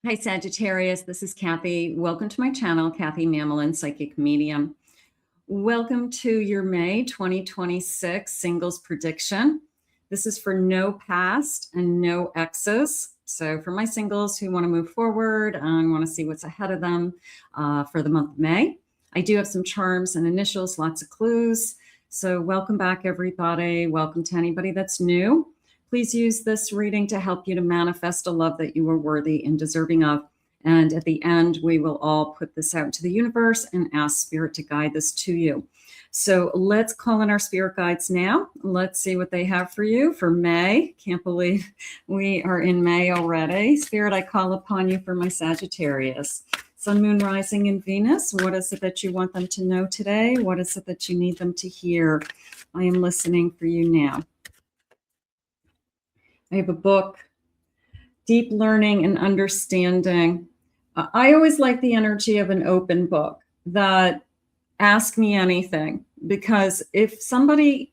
Hi, Sagittarius. This is Kathy. Welcome to my channel, Kathy Mamolen, Psychic Medium. Welcome to your May 2026 singles prediction. This is for no past and no exes. So for my singles who want to move forward and want to see what's ahead of them for the month of May. I do have some charms and initials, lots of clues. So welcome back, everybody. Welcome to anybody that's new. Please use this reading to help you to manifest a love that you are worthy and deserving of. And at the end, we will all put this out into the universe and ask Spirit to guide this to you. So let's call in our spirit guides now. Let's see what they have for you for May. Can't believe we are in May already. Spirit, I call upon you for my Sagittarius. Sun, Moon, Rising, and Venus. What is it that you want them to know today? What is it that you need them to hear? I am listening for you now. I have a book, Deep Learning and Understanding. I always like the energy of an open book that ask me anything, because if somebody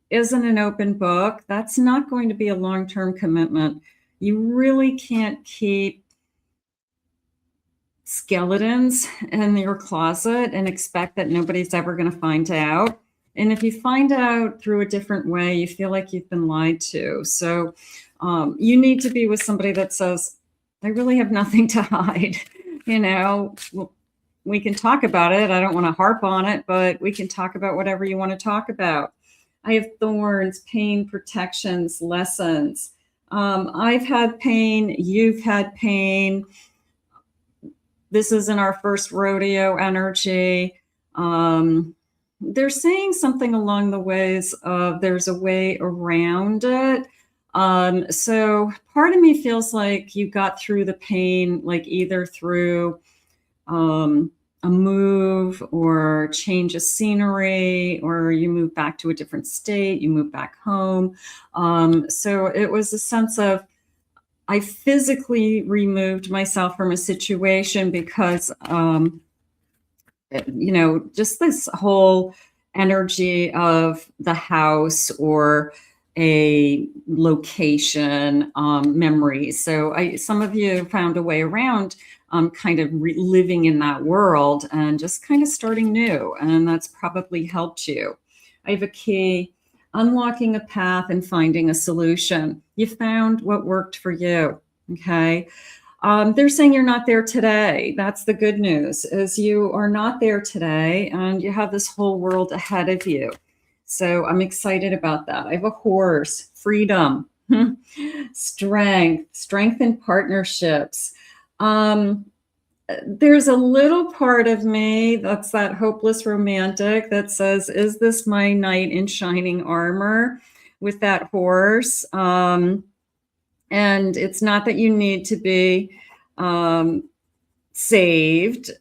isn't an open book, that's not going to be a long-term commitment. You really can't keep skeletons in your closet and expect that nobody's ever going to find out. And if you find out through a different way, you feel like you've been lied to. So you need to be with somebody that says, I really have nothing to hide. You know, we can talk about it. I don't want to harp on it, but we can talk about whatever you want to talk about. I have thorns, pain, protections, lessons. I've had pain. You've had pain. This isn't our first rodeo energy. They're saying something along the ways of there's a way around it. So part of me feels like you got through the pain, like either through a move or change of scenery, or you move back to a different state, you move back home. So it was a sense of, I physically removed myself from a situation because, you know, just this whole energy of the house or a location, memories. So some of you found a way around kind of living in that world and just kind of starting new. And that's probably helped you. I have a key, unlocking a path and finding a solution. You found what worked for you. Okay. They're saying you're not there today. That's the good news, is you are not there today and you have this whole world ahead of you. So I'm excited about that. I have a horse, freedom, strength in partnerships. There's a little part of me that's that hopeless romantic that says, is this my knight in shining armor with that horse? And it's not that you need to be saved.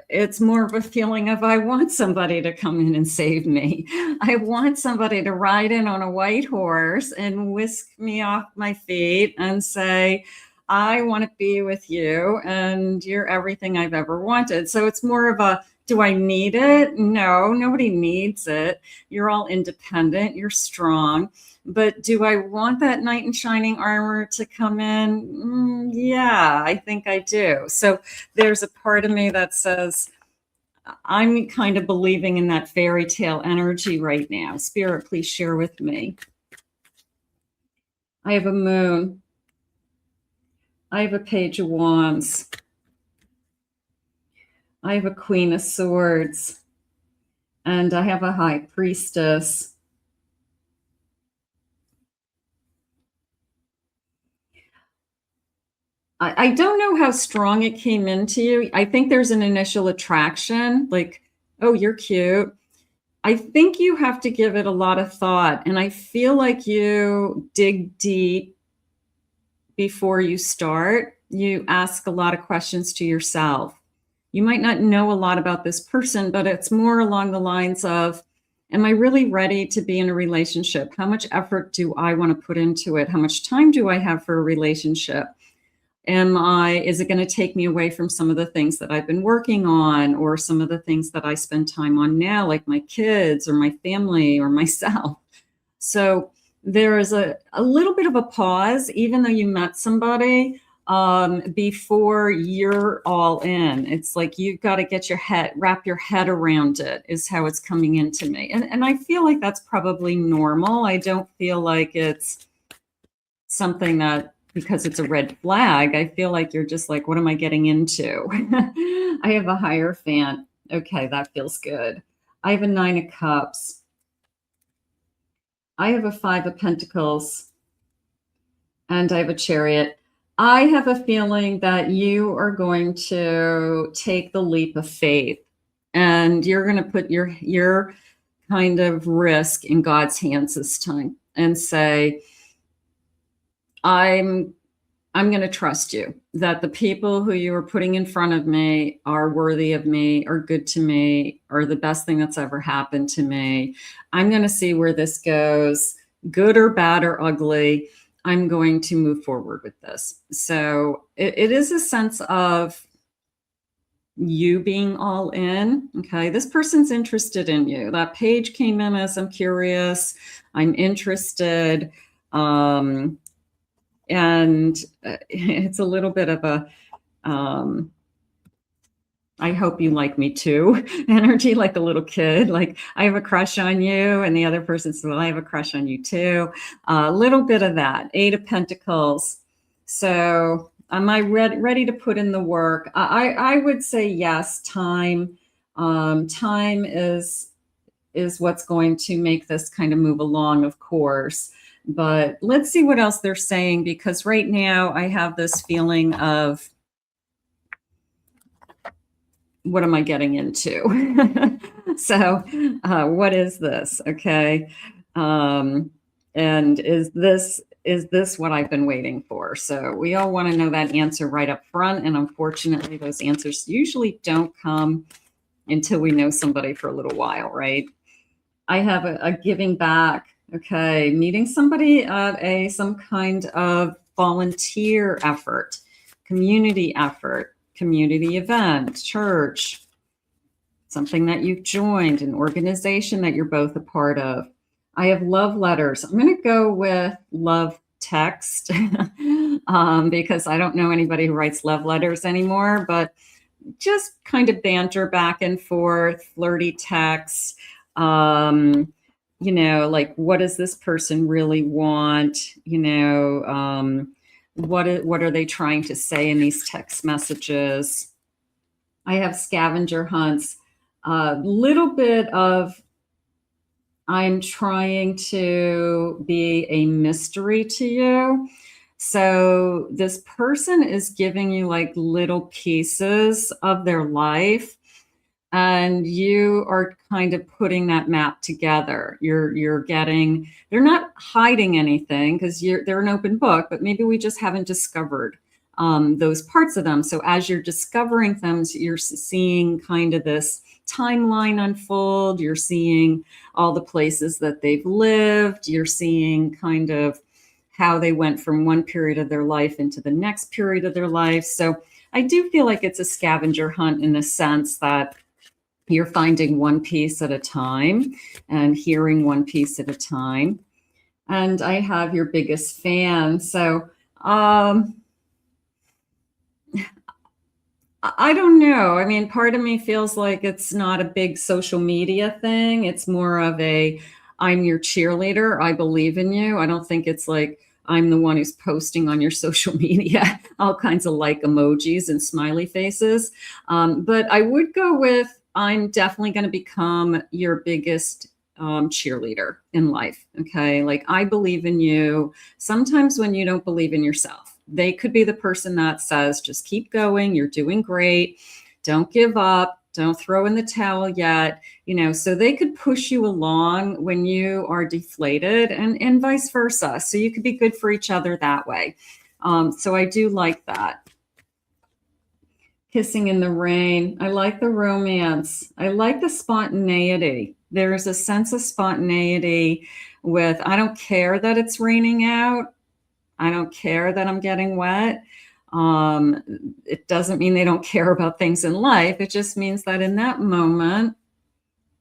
It's more of a feeling of, I want somebody to come in and save me. I want somebody to ride in on a white horse and whisk me off my feet and say, I want to be with you and you're everything I've ever wanted. So it's more of a, do I need it? No, nobody needs it. You're all independent. You're strong. But do I want that knight in shining armor to come in? Yeah, I think I do. So there's a part of me that says, I'm kind of believing in that fairy tale energy right now. Spirit, please share with me. I have a moon. I have a page of wands. I have a queen of swords. And I have a high priestess. I don't know how strong it came into you. I think there's an initial attraction, like, oh, you're cute. I think you have to give it a lot of thought. And I feel like you dig deep before you start. You ask a lot of questions to yourself. You might not know a lot about this person, but it's more along the lines of, am I really ready to be in a relationship? How much effort do I want to put into it? How much time do I have for a relationship? Is it going to take me away from some of the things that I've been working on, or some of the things that I spend time on now, like my kids or my family or myself? So there is a little bit of a pause, even though you met somebody. before you're all in. It's like you've got to get wrap your head around it, is how it's coming into me. And I feel like that's probably normal. I don't feel like it's something that, because it's a red flag, I feel like you're just like, what am I getting into? I have a Hierophant. Okay, that feels good. I have a 9 of Cups. I have a 5 of Pentacles. And I have a Chariot. I have a feeling that you are going to take the leap of faith, and you're going to put your kind of risk in God's hands this time and say, I'm going to trust you, that the people who you are putting in front of me are worthy of me, are good to me, are the best thing that's ever happened to me. I'm going to see where this goes, good or bad or ugly. I'm going to move forward with this. So it is a sense of you being all in. Okay, this person's interested in you. That page came in as I'm curious, I'm interested. And it's a little bit of a I hope you like me too energy, like a little kid, like I have a crush on you, and the other person says, well, I have a crush on you too. A little bit of that. 8 of Pentacles. So am I ready to put in the work? I would say yes. Time is what's going to make this kind of move along, of course. But let's see what else they're saying, because right now I have this feeling of, what am I getting into? So what is this? Okay. And is this what I've been waiting for? So we all want to know that answer right up front. And unfortunately, those answers usually don't come until we know somebody for a little while, right? I have a giving back. Okay. Meeting somebody at some kind of volunteer effort, community effort, community event, church, something that you've joined, an organization that you're both a part of. I have love letters. I'm going to go with love text because I don't know anybody who writes love letters anymore, but just kind of banter back and forth, flirty texts. Like, what does this person really want? What are they trying to say in these text messages? I have scavenger hunts. Little bit of, I'm trying to be a mystery to you. So this person is giving you like little pieces of their life, and you are kind of putting that map together. You're getting, they're not hiding anything because they're an open book, but maybe we just haven't discovered those parts of them. So as you're discovering them, you're seeing kind of this timeline unfold. You're seeing all the places that they've lived. You're seeing kind of how they went from one period of their life into the next period of their life. So I do feel like it's a scavenger hunt in the sense that you're finding one piece at a time and hearing one piece at a time. And I have your biggest fan. So I don't know. I mean, part of me feels like it's not a big social media thing. It's more of I'm your cheerleader. I believe in you. I don't think it's like I'm the one who's posting on your social media all kinds of like emojis and smiley faces. But I would go with, I'm definitely going to become your biggest cheerleader in life. Okay. Like, I believe in you. Sometimes when you don't believe in yourself, they could be the person that says, just keep going. You're doing great. Don't give up. Don't throw in the towel yet. So they could push you along when you are deflated, and vice versa. So you could be good for each other that way. So I do like that. Kissing in the rain. I like the romance. I like the spontaneity. There's a sense of spontaneity with, I don't care that it's raining out. I don't care that I'm getting wet. It doesn't mean they don't care about things in life. It just means that in that moment,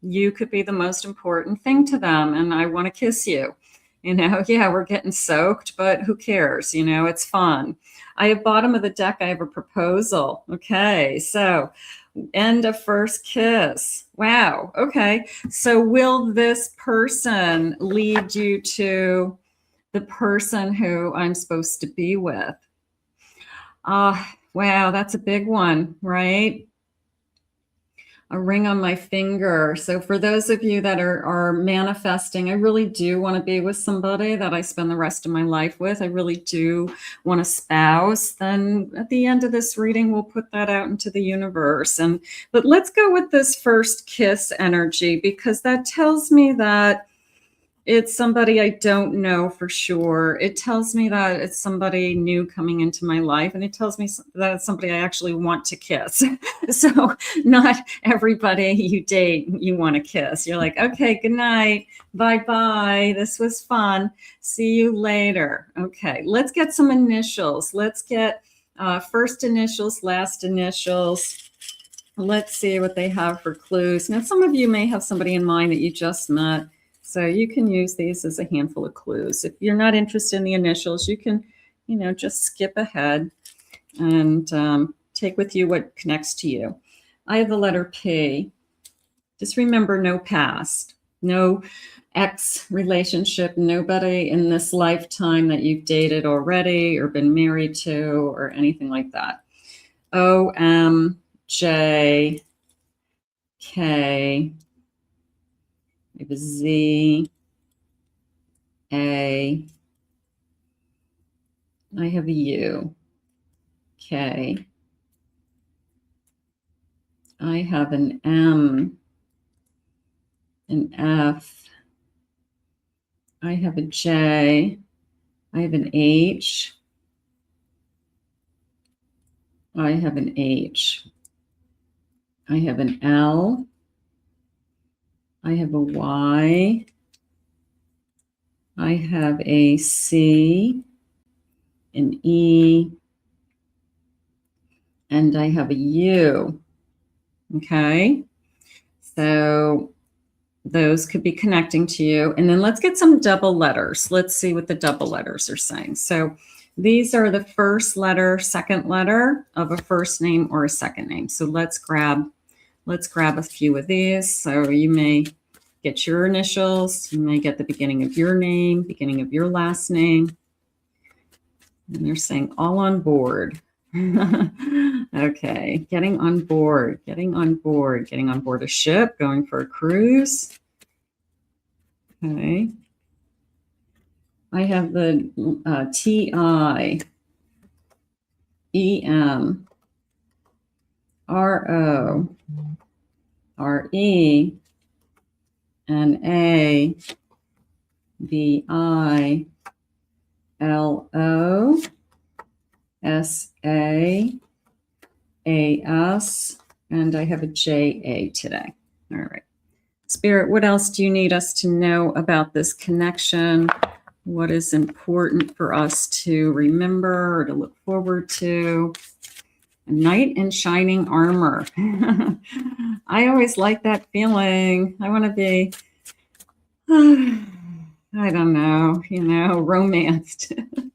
you could be the most important thing to them. And I want to kiss you. Yeah, we're getting soaked, but who cares? It's fun. I have bottom of the deck, I have a proposal. Okay, so end of first kiss. Wow. Okay. So will this person lead you to the person who I'm supposed to be with? Wow, that's a big one, right? A ring on my finger. So for those of you that are manifesting, I really do want to be with somebody that I spend the rest of my life with. I really do want a spouse. Then at the end of this reading, we'll put that out into the universe. But let's go with this first kiss energy, because that tells me that it's somebody I don't know for sure. It tells me that it's somebody new coming into my life, and it tells me that it's somebody I actually want to kiss. So not everybody you date you want to kiss. You're like, okay, good night, bye-bye, this was fun, see you later. Okay, let's get some initials. Let's get first initials, last initials. Let's see what they have for clues. Now, some of you may have somebody in mind that you just met, so you can use these as a handful of clues. If you're not interested in the initials, you can, just skip ahead and take with you what connects to you. I have the letter P. Just remember, no past, no ex relationship, nobody in this lifetime that you've dated already or been married to or anything like that. O, M, J, K. I have a Z, A, I have a U, K, I have an M, an F, I have a J, I have an H, I have an H, I have an L, I have a Y, I have a C, an E, and I have a U. Okay, so those could be connecting to you. And then let's get some double letters. Let's see what the double letters are saying. So these are the first letter, second letter of a first name or a second name. So let's grab a few of these. So you may get your initials. You may get the beginning of your name, beginning of your last name. And they're saying all on board. Okay, getting on board a ship, going for a cruise. Okay. I have the T-I, E-M, R-O, R-E, N-A, B-I, L-O, S-A, A-S, and I have a J-A today. All right. Spirit, what else do you need us to know about this connection? What is important for us to remember or to look forward to? A knight in shining armor. I always like that feeling. I want to be, I don't know, romanced.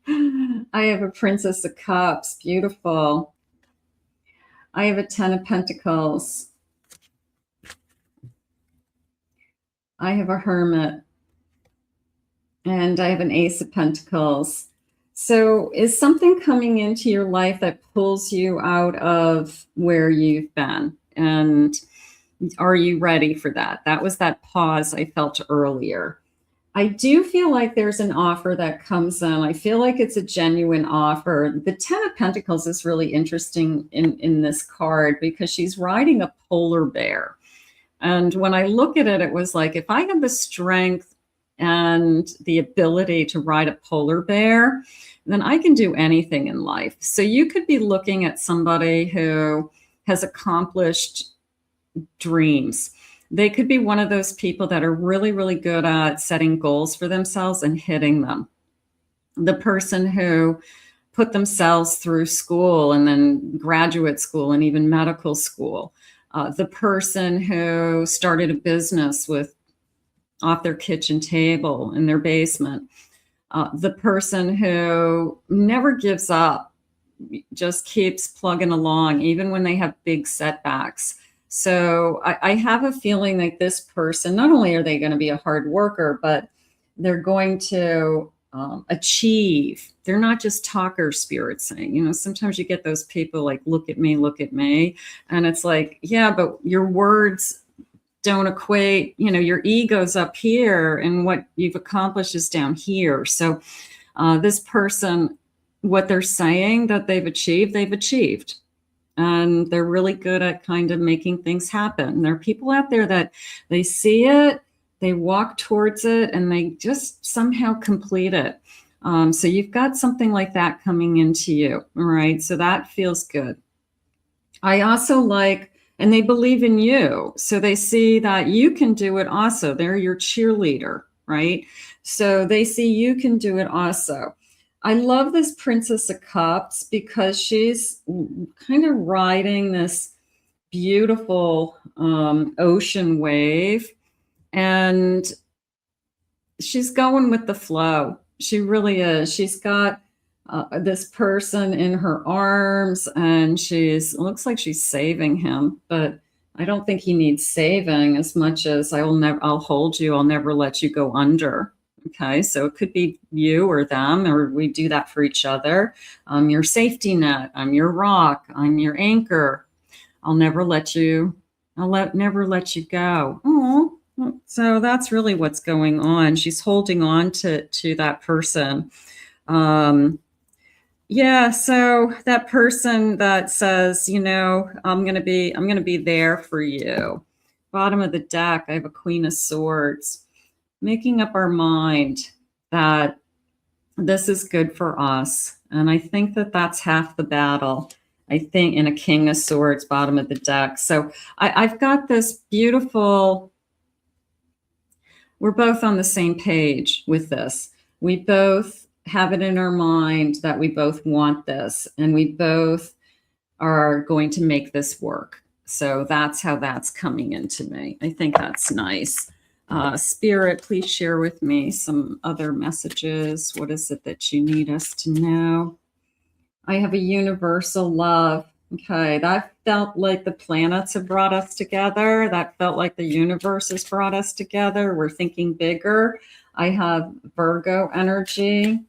I have a Princess of Cups. Beautiful. I have a Ten of Pentacles. I have a Hermit. And I have an Ace of Pentacles. So is something coming into your life that pulls you out of where you've been? And are you ready for that? That was that pause I felt earlier. I do feel like there's an offer that comes in. I feel like it's a genuine offer. The Ten of Pentacles is really interesting in this card because she's riding a polar bear. And when I look at it, it was like, if I have the strength and the ability to ride a polar bear, then I can do anything in life. So you could be looking at somebody who has accomplished dreams. They could be one of those people that are really, really good at setting goals for themselves and hitting them. The person who put themselves through school and then graduate school and even medical school. The person who started a business off their kitchen table in their basement. The person who never gives up just keeps plugging along, even when they have big setbacks. So I have a feeling that this person, not only are they going to be a hard worker, but they're going to achieve. They're not just talker spirits saying, you know, sometimes you get those people like, look at me, look at me. And it's like, yeah, but your words don't equate, you know, your ego's up here and what you've accomplished is down here. So this person, what they're saying that they've achieved. And they're really good at kind of making things happen. There are people out there that they see it, they walk towards it, and they just somehow complete it. So you've got something like that coming into you, right? So that feels good. I also like, and they believe in you. So they see that you can do it also. They're your cheerleader, right? So they see you can do it also. I love this Princess of Cups because she's kind of riding this beautiful ocean wave, and she's going with the flow. She really is. She's got this person in her arms, and looks like she's saving him, but I don't think he needs saving as much as I'll hold you. I'll never let you go under. Okay, so it could be you or them, or we do that for each other. I'm your safety net. I'm your rock. I'm your anchor. I'll never let you go. Oh, so that's really what's going on. She's holding on to that person. Yeah, so that person that says, you know, I'm gonna be there for you. Bottom of the deck, I have a Queen of Swords. Making up our mind that this is good for us. And I think that that's half the battle. I think in a King of Swords, bottom of the deck. So I've got this beautiful, we're both on the same page with this. We both have it in our mind that we both want this, and we both are going to make this work. So that's how that's coming into me. I think that's nice. Spirit, please share with me some other messages. What is it that you need us to know? I have a universal love. Okay, that felt like the planets have brought us together. That felt like the universe has brought us together. We're thinking bigger. I have Virgo energy.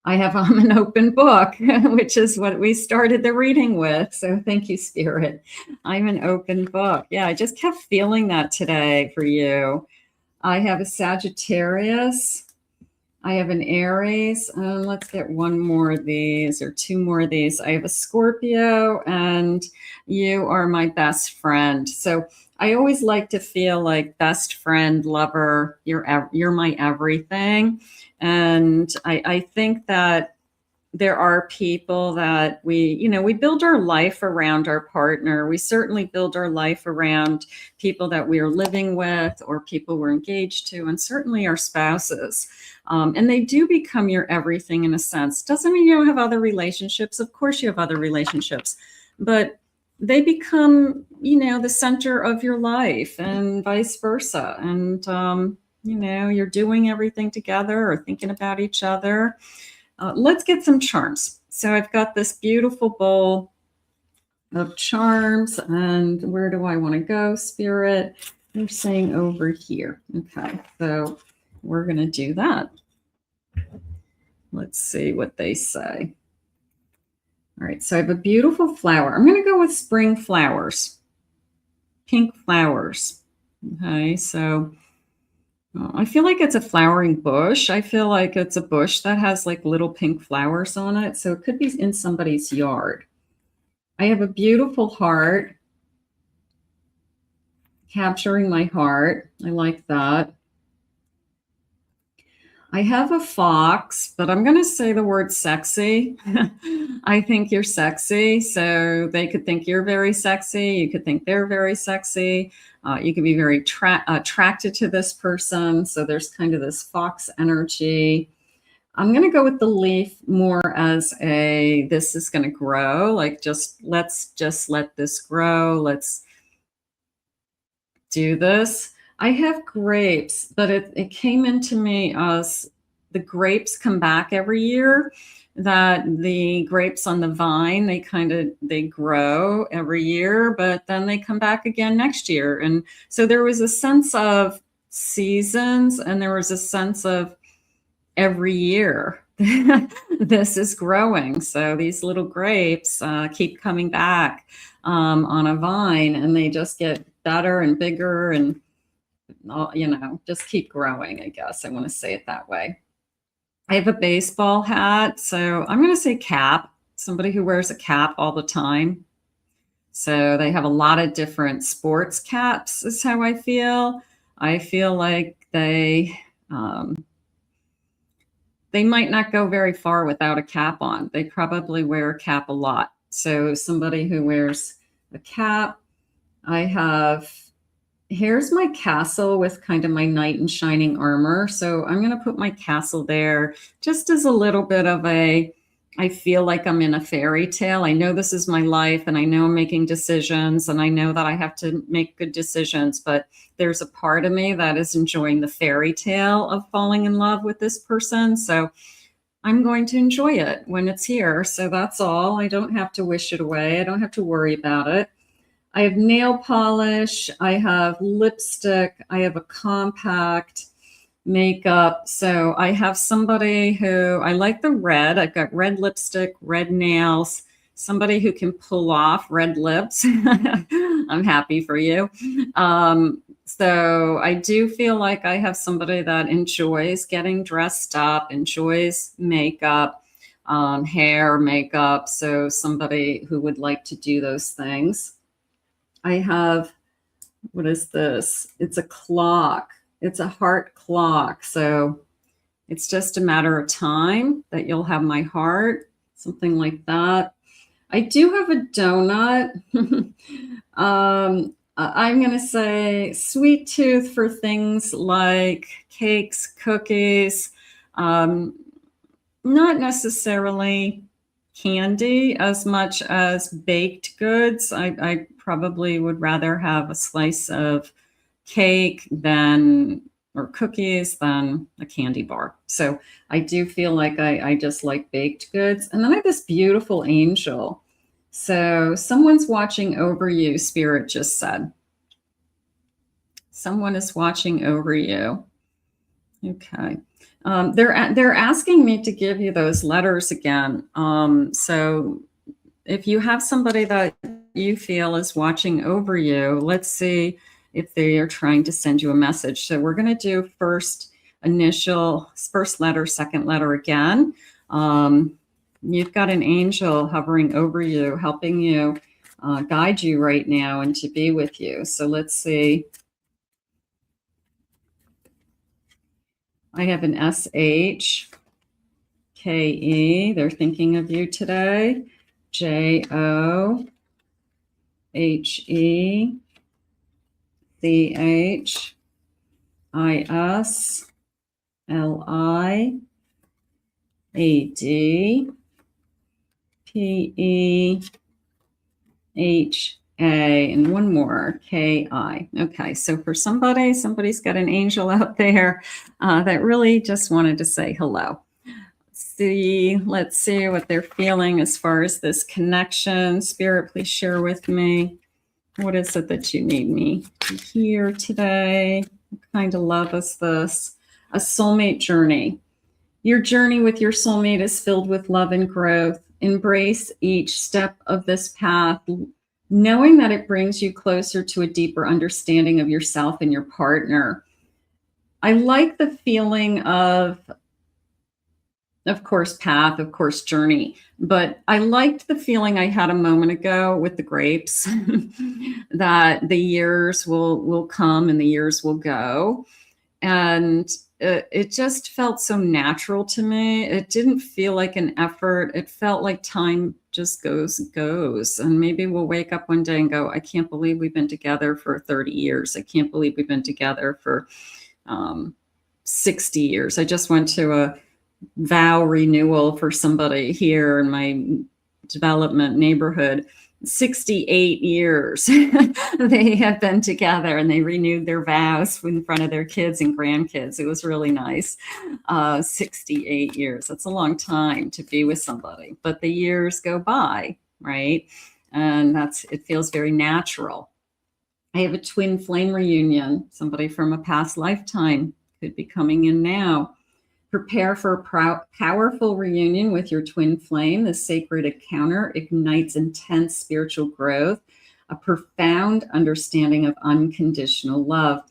I have I'm an open book, which is what we started the reading with. So thank you, Spirit. I'm an open book. Yeah, I just kept feeling that today for you. I have a Sagittarius. I have an Aries. Let's get one more of these or two more of these. I have a Scorpio, and you are my best friend. So I always like to feel like best friend, lover, you're my everything. And I think that there are people that we build our life around our partner. We certainly build our life around people that we are living with or people we're engaged to, and certainly our spouses. And they do become your everything in a sense. Doesn't mean you don't have other relationships. Of course you have other relationships, but they become, the center of your life and vice versa. And, you're doing everything together or thinking about each other. Let's get some charms. So I've got this beautiful bowl of charms. And where do I want to go, Spirit? They're saying over here. Okay, so we're going to do that. Let's see what they say. All right, so I have a beautiful flower. I'm going to go with spring flowers, pink flowers. Okay, so I feel like it's a flowering bush. I feel like it's a bush that has like little pink flowers on it. So it could be in somebody's yard. I have a beautiful heart, capturing my heart. I like that. I have a fox, but I'm going to say the word sexy. I think you're sexy. So they could think you're very sexy. You could think they're very sexy. You could be very attracted to this person. So there's kind of this fox energy. I'm going to go with the leaf more as this is going to grow. Like let's just let this grow. Let's do this. I have grapes, but it came into me as the grapes come back every year. that the grapes on the vine, they grow every year, but then they come back again next year. And so there was a sense of seasons, and there was a sense of every year this is growing. So these little grapes keep coming back on a vine, and they just get better and bigger and, just keep growing, I guess I want to say it that way. I have a baseball hat, so I'm going to say cap, somebody who wears a cap all the time. So they have a lot of different sports caps is how I feel. I feel like they might not go very far without a cap on. They probably wear a cap a lot. So somebody who wears a cap. Here's my castle with kind of my knight in shining armor. So I'm going to put my castle there just as a little bit of I feel like I'm in a fairy tale. I know this is my life, and I know I'm making decisions, and I know that I have to make good decisions, but there's a part of me that is enjoying the fairy tale of falling in love with this person. So I'm going to enjoy it when it's here. So that's all. I don't have to wish it away. I don't have to worry about it. I have nail polish, I have lipstick, I have a compact makeup. So I have somebody who, I like the red. I've got red lipstick, red nails, somebody who can pull off red lips. I'm happy for you. So I do feel like I have somebody that enjoys getting dressed up, enjoys makeup, hair, makeup. So somebody who would like to do those things. I have, what is this? It's a clock. It's a heart clock. So it's just a matter of time that you'll have my heart, something like that. I do have a donut. I'm going to say sweet tooth for things like cakes, cookies, not necessarily candy as much as baked goods. I probably would rather have a slice of cake or cookies than a candy bar. So I do feel like I just like baked goods. And then I have this beautiful angel. So someone's watching over you, Spirit just said. Someone is watching over you. Okay. They're asking me to give you those letters again. So if you have somebody that you feel is watching over you, let's see if they are trying to send you a message. So we're going to do first letter, second letter again. You've got an angel hovering over you, helping you, guide you right now and to be with you. So let's see. I have an SHKE. They're thinking of you today. JOHECHISLIADPEHA, and one more, KI. Okay, so for somebody's got an angel out there that really just wanted to say hello. Let's see what they're feeling as far as this connection. Spirit, please share with me. What is it that you need me to hear today? What kind of love is this? A soulmate journey. Your journey with your soulmate is filled with love and growth. Embrace each step of this path, knowing that it brings you closer to a deeper understanding of yourself and your partner. I like the feeling of course, path, of course, journey. But I liked the feeling I had a moment ago with the grapes that the years will come and the years will go. And it just felt so natural to me. It didn't feel like an effort. It felt like time just goes. And maybe we'll wake up one day and go, I can't believe we've been together for 30 years. I can't believe we've been together for 60 years. I just went to a vow renewal for somebody here, and my development neighborhood. 68 years they have been together, and they renewed their vows in front of their kids and grandkids. It was really nice. 68 years. That's a long time to be with somebody, but the years go by, right? And it feels very natural. I have a twin flame reunion. Somebody from a past lifetime could be coming in now. Prepare for a powerful reunion with your twin flame. The sacred encounter ignites intense spiritual growth, a profound understanding of unconditional love.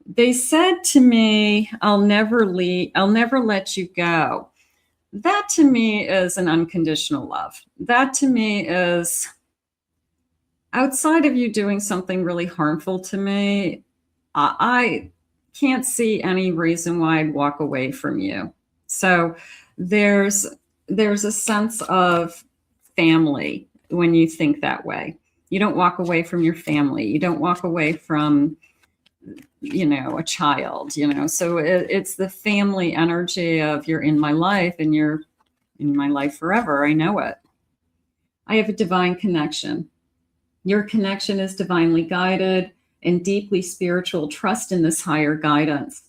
They said to me, I'll never let you go. That to me is an unconditional love. That to me is, outside of you doing something really harmful to me, I can't see any reason why I'd walk away from you. So there's a sense of family when you think that way. You don't walk away from your family. You don't walk away from, a child, So it's the family energy of, you're in my life and you're in my life forever. I know it. I have a divine connection. Your connection is divinely guided and deeply spiritual. Trust in this higher guidance.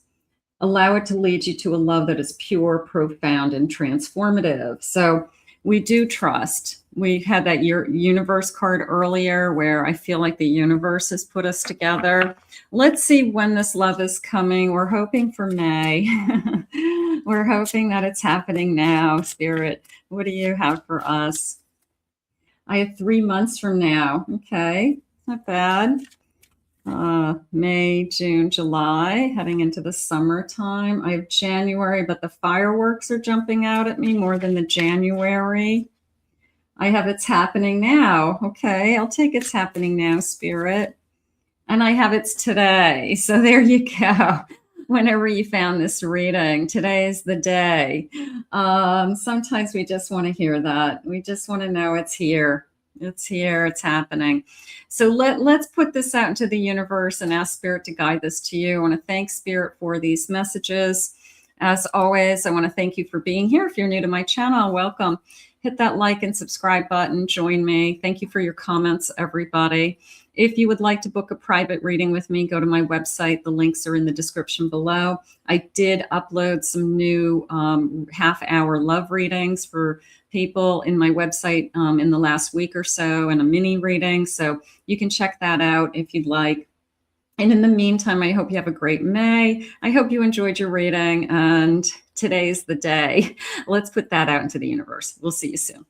Allow it to lead you to a love that is pure, profound, and transformative. So we do trust. We had that universe card earlier where I feel like the universe has put us together. Let's see when this love is coming. We're hoping for May. We're hoping that it's happening now. Spirit, what do you have for us? I have 3 months from now. Okay, not bad. May, June, July, heading into the summertime. I have January, but the fireworks are jumping out at me more than the January. I have it's happening now. Okay, I'll take it's happening now, Spirit. And I have it's today. So there you go. Whenever you found this reading, today is the day. Sometimes we just want to hear that. We just want to know it's here. It's here. It's happening. So let's put this out into the universe and ask Spirit to guide this to you. I want to thank Spirit for these messages. As always, I want to thank you for being here. If you're new to my channel, welcome. Hit that like and subscribe button. Join me. Thank you for your comments, everybody. If you would like to book a private reading with me, go to my website. The links are in the description below. I did upload some new half-hour love readings for people in my website in the last week or so, and a mini reading. So you can check that out if you'd like. And in the meantime, I hope you have a great May. I hope you enjoyed your reading, and today's the day. Let's put that out into the universe. We'll see you soon.